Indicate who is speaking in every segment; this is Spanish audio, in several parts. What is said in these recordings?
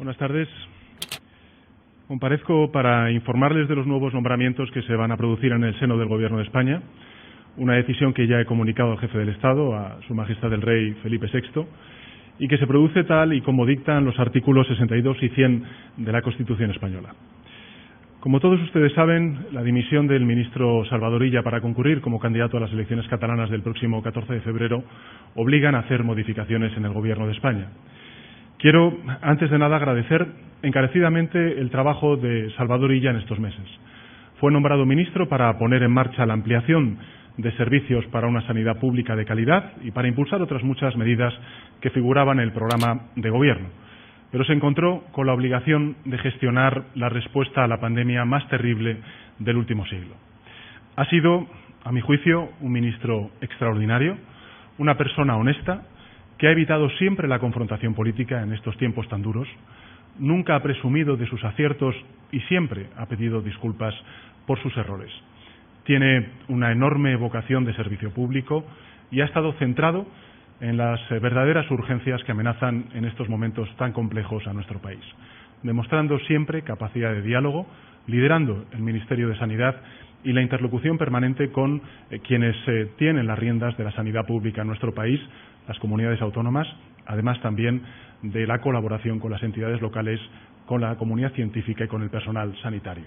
Speaker 1: Buenas tardes. Comparezco para informarles de los nuevos nombramientos que se van a producir en el seno del Gobierno de España, una decisión que ya he comunicado al Jefe del Estado, a Su Majestad el Rey Felipe VI, y que se produce tal y como dictan los artículos 62 y 100 de la Constitución española. Como todos ustedes saben, la dimisión del ministro Salvador Illa para concurrir como candidato a las elecciones catalanas del próximo 14 de febrero obligan a hacer modificaciones en el Gobierno de España. Quiero, antes de nada, agradecer encarecidamente el trabajo de Salvador Illa en estos meses. Fue nombrado ministro para poner en marcha la ampliación de servicios para una sanidad pública de calidad y para impulsar otras muchas medidas que figuraban en el programa de Gobierno. Pero se encontró con la obligación de gestionar la respuesta a la pandemia más terrible del último siglo. Ha sido, a mi juicio, un ministro extraordinario, una persona honesta, que ha evitado siempre la confrontación política en estos tiempos tan duros, nunca ha presumido de sus aciertos y siempre ha pedido disculpas por sus errores. Tiene una enorme vocación de servicio público y ha estado centrado en las verdaderas urgencias que amenazan en estos momentos tan complejos a nuestro país, demostrando siempre capacidad de diálogo, liderando el Ministerio de Sanidad y la interlocución permanente con quienes tienen las riendas de la sanidad pública en nuestro país, las comunidades autónomas, además también de la colaboración con las entidades locales, con la comunidad científica y con el personal sanitario.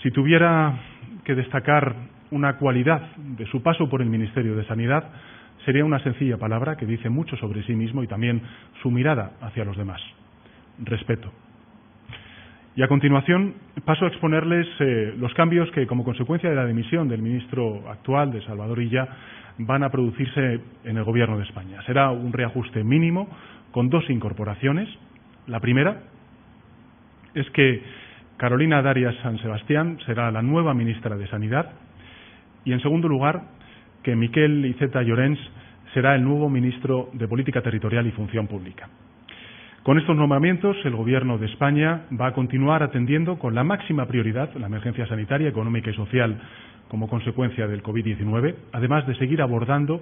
Speaker 1: Si tuviera que destacar una cualidad de su paso por el Ministerio de Sanidad, sería una sencilla palabra que dice mucho sobre sí mismo y también su mirada hacia los demás: respeto. Y a continuación paso a exponerles los cambios que, como consecuencia de la dimisión del ministro actual, de Salvador Illa, van a producirse en el Gobierno de España. Será un reajuste mínimo con dos incorporaciones. La primera es que Carolina Darias San Sebastián será la nueva ministra de Sanidad y, en segundo lugar, que Miquel Iceta Llorens será el nuevo ministro de Política Territorial y Función Pública. Con estos nombramientos, el Gobierno de España va a continuar atendiendo con la máxima prioridad la emergencia sanitaria, económica y social como consecuencia del COVID-19, además de seguir abordando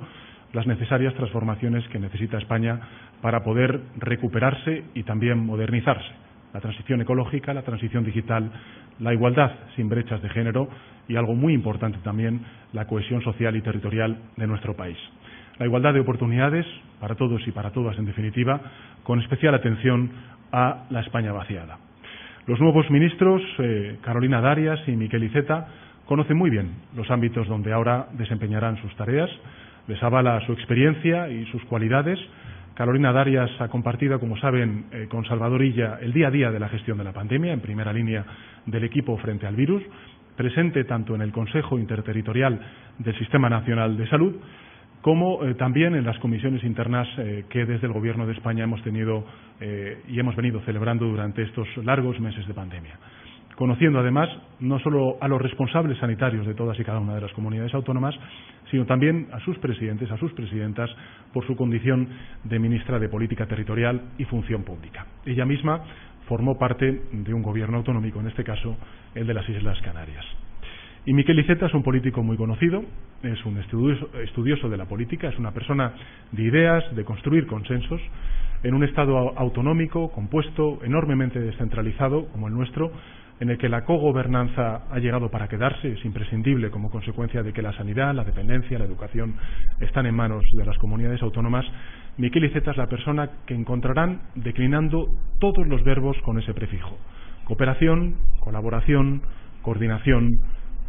Speaker 1: las necesarias transformaciones que necesita España para poder recuperarse y también modernizarse: la transición ecológica, la transición digital, la igualdad sin brechas de género y, algo muy importante también, la cohesión social y territorial de nuestro país. La igualdad de oportunidades para todos y para todas, en definitiva, con especial atención a la España vaciada. Los nuevos ministros, Carolina Darias y Miquel Iceta, conocen muy bien los ámbitos donde ahora desempeñarán sus tareas. Les avala su experiencia y sus cualidades. Carolina Darias ha compartido, como saben, con Salvador Illa el día a día de la gestión de la pandemia, en primera línea del equipo frente al virus, presente tanto en el Consejo Interterritorial del Sistema Nacional de Salud como también en las comisiones internas que desde el Gobierno de España hemos tenido y hemos venido celebrando durante estos largos meses de pandemia. Conociendo además no solo a los responsables sanitarios de todas y cada una de las comunidades autónomas, sino también a sus presidentes, a sus presidentas, por su condición de ministra de Política Territorial y Función Pública. Ella misma formó parte de un gobierno autonómico, en este caso el de las Islas Canarias. Y Miquel Iceta es un político muy conocido, es un estudioso de la política, es una persona de ideas, de construir consensos, en un Estado autonómico, compuesto, enormemente descentralizado como el nuestro, en el que la cogobernanza ha llegado para quedarse, es imprescindible como consecuencia de que la sanidad, la dependencia, la educación están en manos de las comunidades autónomas. Miquel Iceta es la persona que encontrarán declinando todos los verbos con ese prefijo: cooperación, colaboración, coordinación,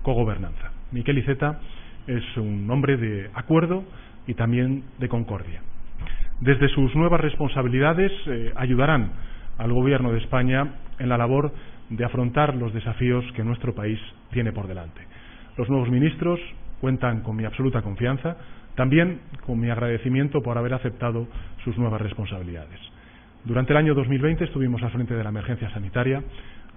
Speaker 1: cogobernanza. Miquel Iceta es un hombre de acuerdo y también de concordia. Desde sus nuevas responsabilidades ayudarán al Gobierno de España en la labor de afrontar los desafíos que nuestro país tiene por delante. Los nuevos ministros cuentan con mi absoluta confianza, también con mi agradecimiento por haber aceptado sus nuevas responsabilidades. Durante el año 2020 estuvimos al frente de la emergencia sanitaria.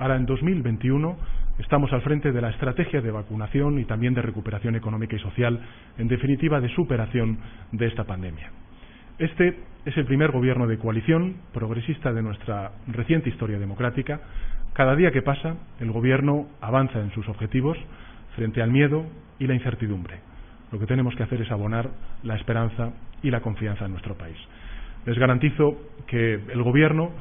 Speaker 1: Ahora, en 2021, estamos al frente de la estrategia de vacunación y también de recuperación económica y social, en definitiva, de superación de esta pandemia. Este es el primer gobierno de coalición progresista de nuestra reciente historia democrática. Cada día que pasa, el Gobierno avanza en sus objetivos frente al miedo y la incertidumbre. Lo que tenemos que hacer es abonar la esperanza y la confianza en nuestro país. Les garantizo que el Gobierno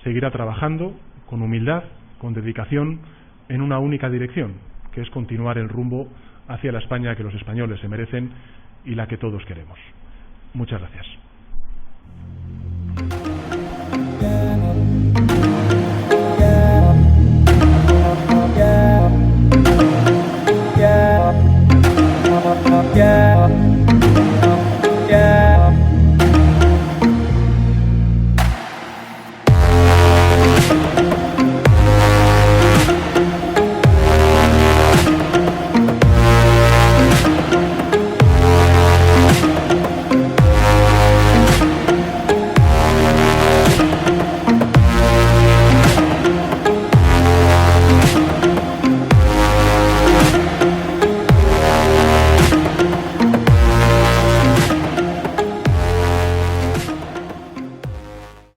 Speaker 1: seguirá trabajando con humildad, con dedicación, en una única dirección, que es continuar el rumbo hacia la España que los españoles se merecen y la que todos queremos. Muchas gracias.